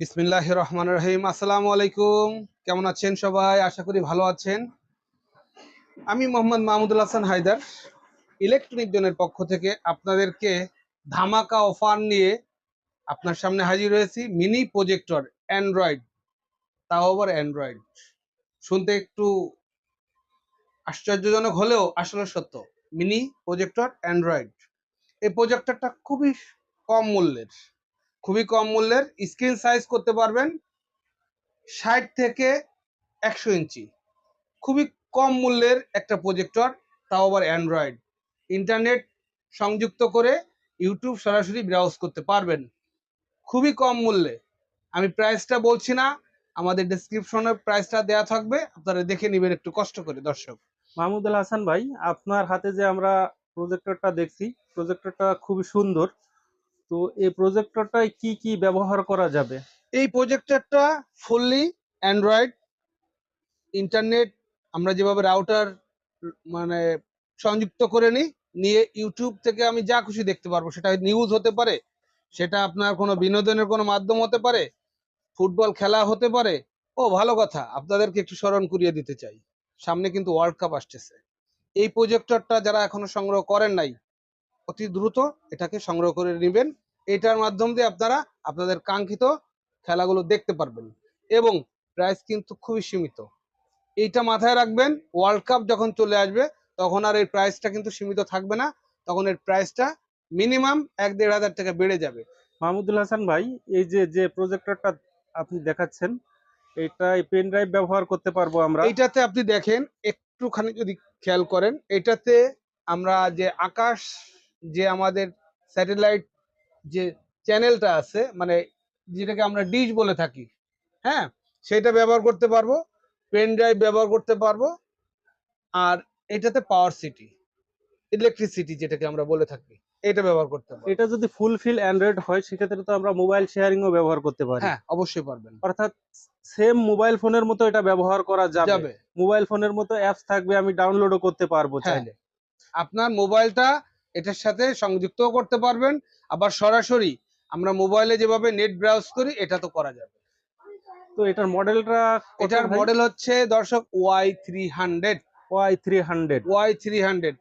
বিসমিল্লাহির রহমানির রহিম। আসসালামু আলাইকুম। কেমন আছেন সবাই? আশা করি ভালো আছেন। আমি মোহাম্মদ মাহমুদুল হাসান হায়দার, ইলেকট্রনিক জোনের পক্ষ থেকে আপনাদেরকে ধামাকা অফার নিয়ে আপনার সামনে হাজির হয়েছি। মিনি প্রজেক্টর অ্যান্ড্রয়েড, তাও আবার অ্যান্ড্রয়েড। শুনতে একটু আশ্চর্যজনক হলেও আসলে সত্য। মিনি প্রজেক্টর অ্যান্ড্রয়েড, এই প্রজেক্টরটা খুবই কম মূল্যের। স্ক্রিন সাইজ করতে পারবেন 60 থেকে 100 ইঞ্চি। খুবই কম মূল্যের একটা প্রজেক্টর, তাও আবার অ্যান্ড্রয়েড। ইন্টারনেট সংযুক্ত করে ইউটিউব সরাসরি ব্রাউজ করতে পারবেন খুবই কম মূল্যে। আমি প্রাইসটা বলছি না, আমাদের ডেসক্রিপশনে প্রাইসটা দেওয়া থাকবে, আপনারা দেখে নেবেন একটু কষ্ট করে দর্শক। মাহমুদুল হাসান ভাই, আপনার হাতে যে আমরা প্রজেক্টরটা দেখছি, প্রজেক্টরটা খুবই সুন্দর। তো এই প্রজেক্টরটায় কি কি ব্যবহার করা যাবে? এই প্রজেক্টরটা ফুললি অ্যান্ড্রয়েড। ইন্টারনেট আমরা যেভাবে রাউটার মানে সংযুক্ত করে নিয়ে ইউটিউব থেকে আমি যা খুশি দেখতে পারবো। সেটা নিউজ হতে পারে, সেটা আপনার কোনো বিনোদনের কোনো মাধ্যম হতে পারে, ফুটবল খেলা হতে পারে। ও ভালো কথা, আপনাদেরকে একটু স্মরণ করিয়ে দিতে চাই, সামনে কিন্তু ওয়ার্ল্ড কাপ আসতেছে। এই প্রজেক্টরটা যারা এখনো সংগ্রহ করেন নাই, অতি দ্রুত এটাকে সংগ্রহ করে নেবেন। এটার মাধ্যম দিয়ে আপনারা আপনাদের কাঙ্ক্ষিত খেলাগুলো দেখতে পারবেন এবং প্রাইস কিন্তু খুবই সীমিত। এইটা মাথায় রাখবেন, ওয়ার্ল্ড কাপ যখন চলে আসবে তখন আর এই প্রাইসটা কিন্তু সীমিত থাকবে না, তখন এর প্রাইসটা মিনিমাম 1-1.5 হাজার টাকা বেড়ে যাবে। মাহমুদুল হাসান ভাই, এই যে যে প্রজেক্টরটা আপনি দেখাচ্ছেন, এটাই পেন ড্রাইভ ব্যবহার করতে পারবো আমরা? এইটাতে আপনি দেখেন, একটুখানি যদি খেয়াল করেন, এটাতে আমরা যে আকাশ, যে আমাদের স্যাটেলাইট যে চ্যানেলটা আছে, মানে যেটাকে আমরা ডিশ বলে থাকি, হ্যাঁ, সেটা ব্যবহার করতে পারবো, পেন ড্রাইভ ব্যবহার করতে পারবো। আর এটাতে পাওয়ার সিটি, ইলেকট্রিসিটি যেটাকে আমরা বলে থাকি, এটা ব্যবহার করতে পারবো। এটা যদি ফুলফিল অ্যান্ড্রয়েড হয়, সেক্ষেত্রে তো আমরা মোবাইল শেয়ারিংও ব্যবহার করতে পারি। হ্যাঁ, অবশ্যই পারবেন। অর্থাৎ সেম মোবাইল ফোনের মতো এটা ব্যবহার করা যাবে। যাবে। মোবাইল ফোনের মতো অ্যাপস থাকবে, আমি ডাউনলোডও করতে পারবো হ্যাঁ, চাইলে। আপনার মোবাইলটা এটার সাথে সংযুক্ত করতে পারবেন, আবার সরাসরি আমরা মোবাইলে যেভাবে নেট ব্রাউজ করি এটা তো করা যাবে। তো এটার মডেলটা কত এটার ভাই? মডেল হচ্ছে দর্শক Y300। Y300। Y300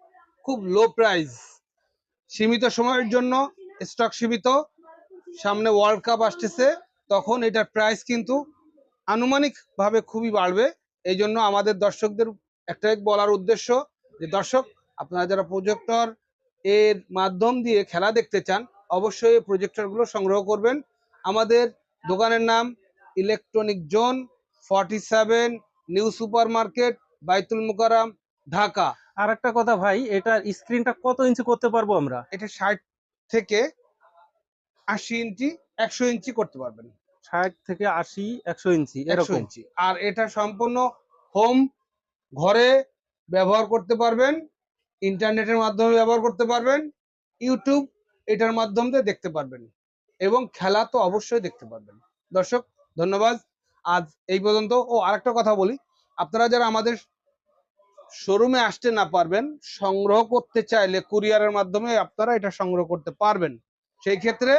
খুব লো প্রাইস, সীমিত সময়ের জন্য, স্টক সীমিত। সামনে ওয়ার্ল্ড কাপ আসতেছে, তখন এটার প্রাইস কিন্তু আনুমানিক ভাবে খুবই বাড়বে। এই জন্য আমাদের দর্শকদের একটাই বলার উদ্দেশ্য যে দর্শক, আপনারা যারা প্রজেক্টর এর মাধ্যম দিয়ে খেলা দেখতে চান, অবশ্যই এই প্রজেক্টরগুলো সংগ্রহ করবেন। আমাদের দোকানের নাম electronic zone, 47, new super market, বাইতুল মুকাররম, ঢাকা। আর একটা কথা ভাই, এটার স্ক্রিনটা কত ইঞ্চি করতে পারবো আমরা? এটা 60 থেকে 80 ইঞ্চি, 100 ইঞ্চি করতে পারবেন। 60 থেকে 80, 100 ইঞ্চি একশো এরকম। ইঞ্চি আর এটা সম্পূর্ণ হোম, ঘরে ব্যবহার করতে পারবেন, ইন্টারনেটের মাধ্যমে ব্যবহার করতে পারবেন, ইউটিউব এটার মাধ্যম দিয়ে দেখতে পারবেন এবং খেলা তো অবশ্যই দেখতে পারবেন। দর্শক, ধন্যবাদ। আজ এই পর্যন্ত। ও আরেকটা কথা বলি, আপনারা যারা আমাদের শোরুমে আসতে না পারবেন, সংগ্রহ করতে চাইলে কুরিয়ারের মাধ্যমে আপনারা এটা সংগ্রহ করতে পারবেন। সেই ক্ষেত্রে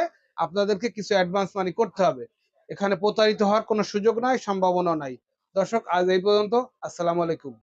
আপনাদেরকে কিছু অ্যাডভান্স মানি করতে হবে। এখানে প্রতারিত হওয়ার কোনো সুযোগ নাই, সম্ভাবনা নাই। দর্শক, আজ এই পর্যন্ত। আসসালামু আলাইকুম।